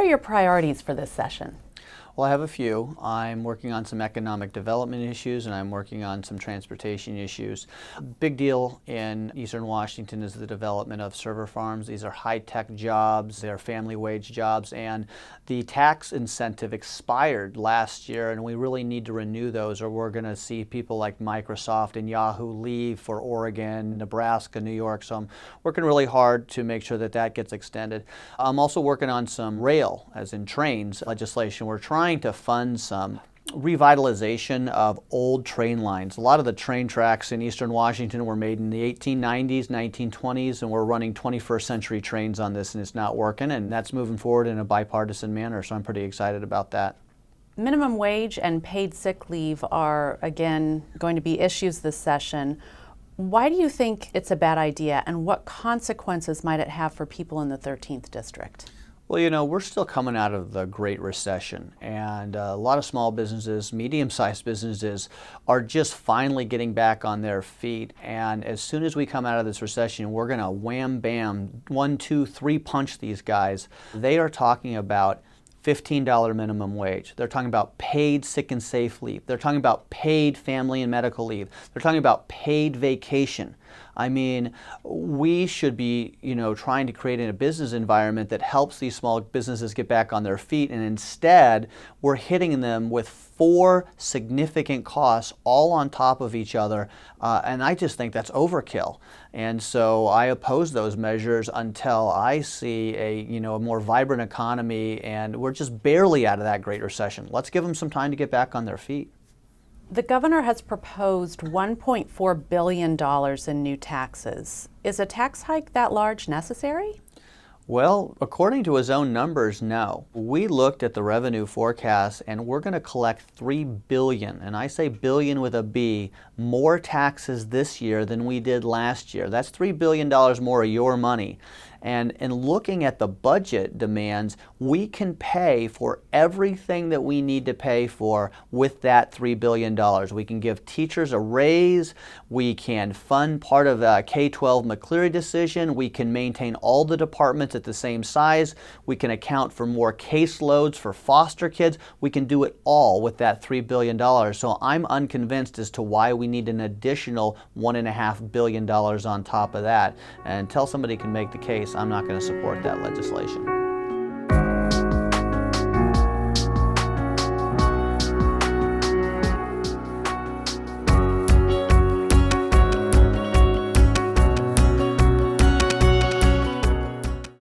are your priorities for this session? Well, I have a few. I'm working on some economic development issues, and I'm working on some transportation issues. Big deal in Eastern Washington is the development of server farms. These are high-tech jobs, they're family wage jobs, and the tax incentive expired last year, and we really need to renew those, or we're going to see people like Microsoft and Yahoo leave for Oregon, Nebraska, New York. So I'm working really hard to make sure that that gets extended. I'm also working on some rail, as in trains, legislation. We're trying to fund some revitalization of old train lines. A lot of the train tracks in Eastern Washington were made in the 1890s, 1920s, and we're running 21st century trains on this, and it's not working, and that's moving forward in a bipartisan manner, so I'm pretty excited about that. Minimum wage and paid sick leave are, again, going to be issues this session. Why do you think it's a bad idea, and what consequences might it have for people in the 13th District? Well, you know, we're still coming out of the Great Recession, and a lot of small businesses, medium-sized businesses, are just finally getting back on their feet. And as soon as we come out of this recession, we're going to wham, bam, 1, 2, 3 punch these guys. They are talking about $15 minimum wage. They're talking about paid sick and safe leave. They're talking about paid family and medical leave. They're talking about paid vacation. I mean, we should be, trying to create a business environment that helps these small businesses get back on their feet, and instead we're hitting them with 4 significant costs all on top of each other, and I just think that's overkill. And so I oppose those measures until I see a more vibrant economy, and we're just barely out of that Great Recession. Let's give them some time to get back on their feet. The governor has proposed $1.4 billion in new taxes. Is a tax hike that large necessary? Well, according to his own numbers, no. We looked at the revenue forecast, and we're going to collect $3 billion, and I say billion with a B, more taxes this year than we did last year. That's $3 billion more of your money. And in looking at the budget demands, we can pay for everything that we need to pay for with that $3 billion. We can give teachers a raise. We can fund part of the K-12 McCleary decision. We can maintain all the departments at the same size. We can account for more caseloads for foster kids. We can do it all with that $3 billion. So I'm unconvinced as to why we need an additional $1.5 billion on top of that. And until somebody can make the case, I'm not going to support that legislation.